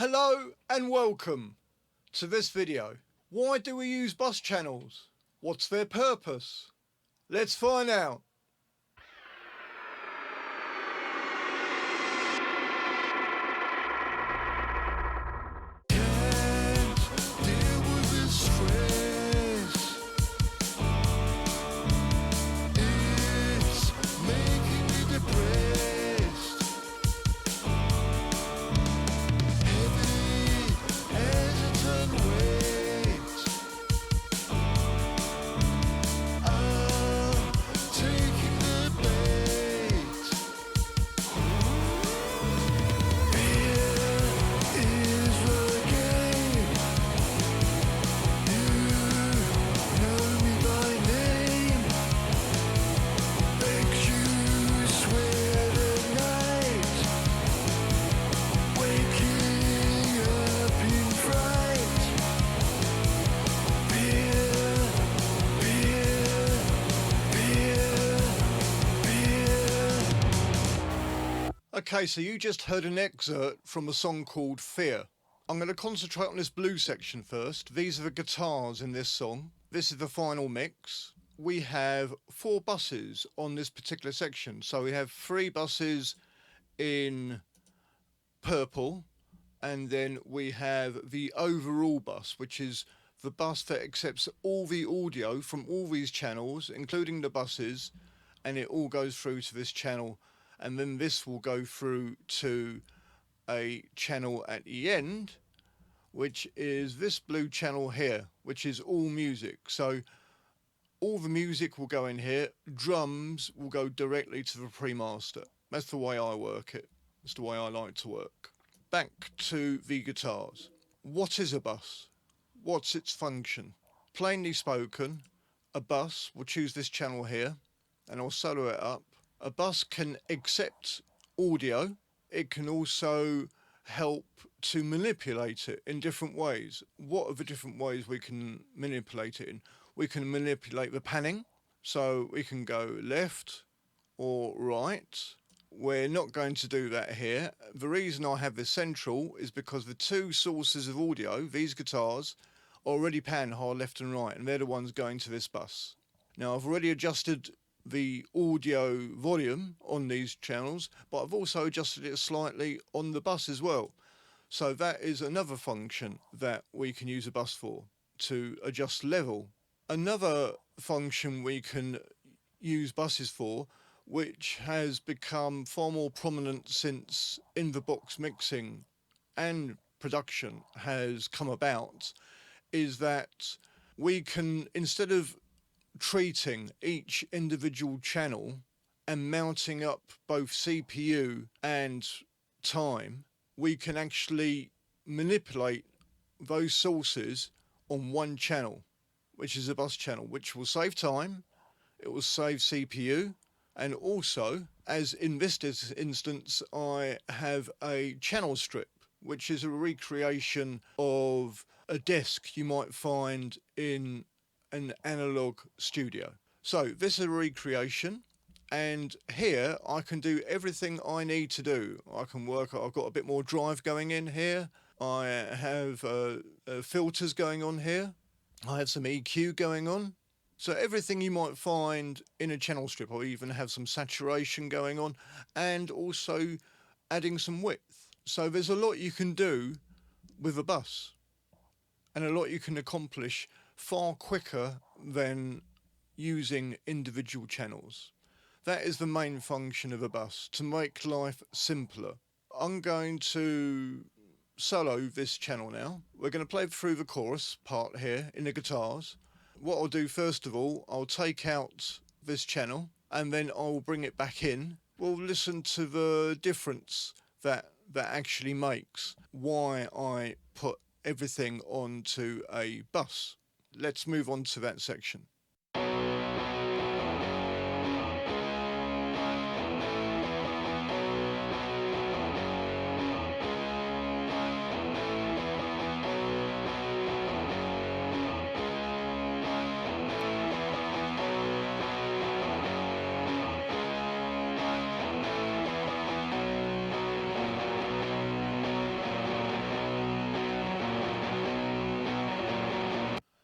Hello and welcome to this video. Why do we use bus channels? What's their purpose? Let's find out. Okay, so you just heard an excerpt from a song called Fear. I'm going to concentrate on this blue section first. These are the guitars in this song. This is the final mix. We have 4 buses on this particular section. So we have 3 buses in purple, and then we have the overall bus, which is the bus that accepts all the audio from all these channels, including the buses, and it all goes through to this channel. And then this will go through to a channel at the end, which is this blue channel here, which is all music. So all the music will go in here. Drums will go directly to the pre-master. That's the way I work it. That's the way I like to work. Back to the guitars. What is a bus? What's its function? Plainly spoken, a bus will choose this channel here, and I'll solo it up. A bus can accept audio. It can also help to manipulate it in different ways. What are the different ways we can manipulate it in? We can manipulate the panning, so we can go left or right. We're not going to do that here. The reason I have this central is because the 2 sources of audio, these guitars, are already pan hard left and right, and they're the ones going to this bus. Now I've already adjusted the audio volume on these channels, but I've also adjusted it slightly on the bus as well. So that is another function that we can use a bus for, to adjust level. Another function we can use buses for, which has become far more prominent since in the box mixing and production has come about, is that we can, instead of treating each individual channel and mounting up both CPU and time, we can actually manipulate those sources on one channel, which is a bus channel, which will save time, it will save CPU, and also, as in this instance, I have a channel strip, which is a recreation of a desk you might find in an analog studio. So this is a recreation, and here I can do everything I need to do. I can work, I've got a bit more drive going in here, I have filters going on here, I have some EQ going on. So everything you might find in a channel strip, or even have some saturation going on, and also adding some width. So there's a lot you can do with a bus, and a lot you can accomplish far quicker than using individual channels. That is the main function of a bus, to make life simpler. I'm going to solo this channel now. We're going to play through the chorus part here in the guitars. What I'll do first of all, I'll take out this channel and then I'll bring it back in. We'll listen to the difference that actually makes why I put everything onto a bus. Let's move on to that section.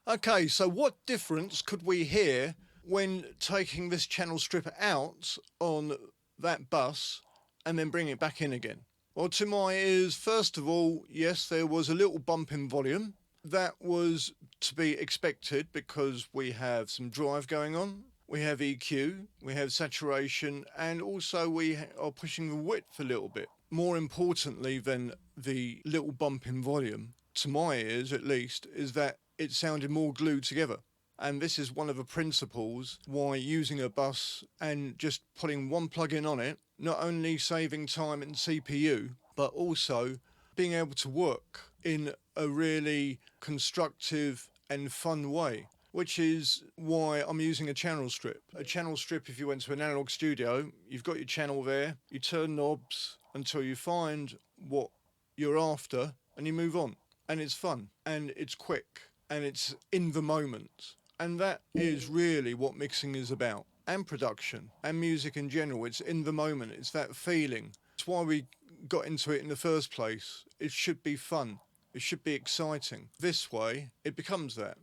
Okay, so what difference could we hear when taking this channel strip out on that bus and then bringing it back in again? Well, to my ears, first of all, yes, there was a little bump in volume. That was to be expected because we have some drive going on. We have EQ, we have saturation, and also we are pushing the width a little bit. More importantly than the little bump in volume, to my ears at least, is that it sounded more glued together. And this is one of the principles why using a bus and just putting one plug-in on it, not only saving time in CPU, but also being able to work in a really constructive and fun way, which is why I'm using a channel strip. A channel strip, if you went to an analog studio, you've got your channel there, you turn knobs until you find what you're after and you move on. And it's fun and it's quick and it's in the moment. And that is really what mixing is about, and production and music in general. It's in the moment, it's that feeling. It's why we got into it in the first place. It should be fun, it should be exciting. This way it becomes that.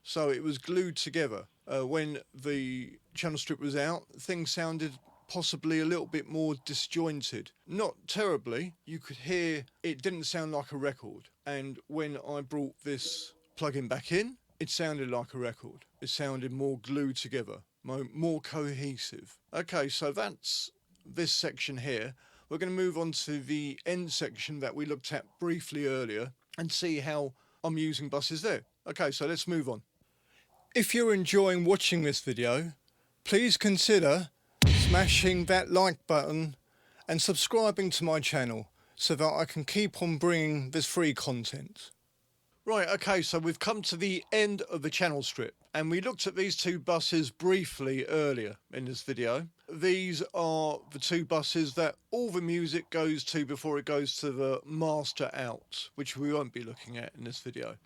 So it was glued together. When the channel strip was out, things sounded possibly a little bit more disjointed. Not terribly, you could hear it didn't sound like a record. And when I brought this plug-in back in, it sounded like a record. It sounded more glued together, more cohesive. Okay, so that's this section here. We're going to move on to the end section that we looked at briefly earlier and see how I'm using buses there. Okay, so let's move on. If you're enjoying watching this video, please consider smashing that like button and subscribing to my channel so that I can keep on bringing this free content. Right, okay, so we've come to the end of the channel strip and we looked at these two buses briefly earlier in this video. These are the two buses that all the music goes to before it goes to the master out, which we won't be looking at in this video,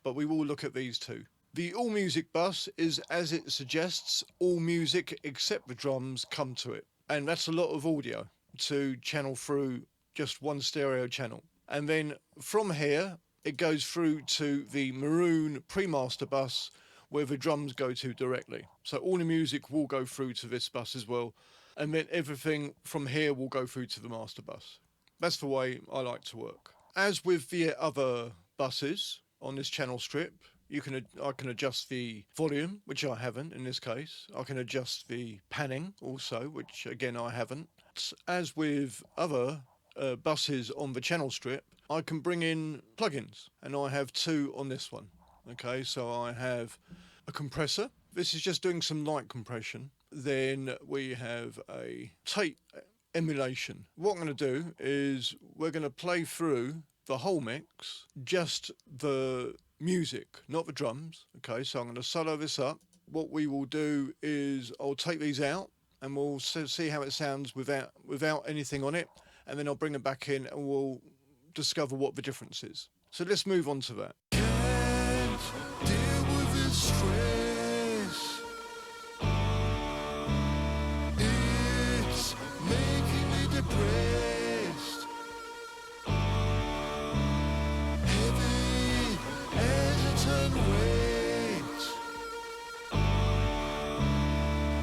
but we will look at these two. The all music bus is, as it suggests, all music except the drums come to it, and that's a lot of audio to channel through just one stereo channel. And then from here it goes through to the maroon pre-master bus where the drums go to directly. So all the music will go through to this bus as well, and then everything from here will go through to the master bus. That's the way I like to work. As with the other buses on this channel strip, I can adjust the volume, which I haven't in this case. I can adjust the panning also, which again I haven't. As with other buses on the channel strip, I can bring in plugins, and I have two on this one. Okay, so I have a compressor. This is just doing some light compression. Then we have a tape emulation. What I'm going to do is we're going to play through the whole mix, just the music, not the drums. Okay, so I'm going to solo this up. What we will do is I'll take these out and we'll see how it sounds without anything on it, and then I'll bring it back in and we'll discover what the difference is. So let's move on to that. Can't deal with this stress. It's making me depressed. Heavy as a ton weight.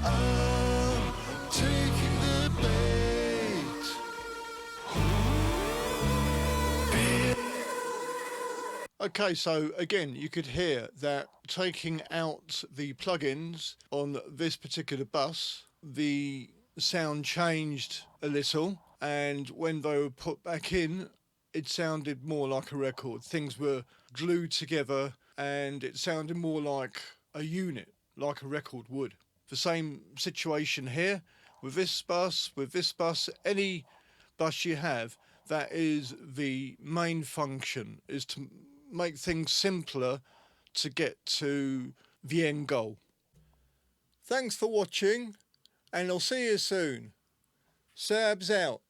I'm taking the bait. Okay, so again, you could hear that taking out the plugins on this particular bus, the sound changed a little, and when they were put back in, it sounded more like a record. Things were glued together and it sounded more like a unit, like a record would. The same situation here with this bus, any bus you have, that is the main function, is to make things simpler to get to the end goal. Thanks for watching, and I'll see you soon. Sabs out.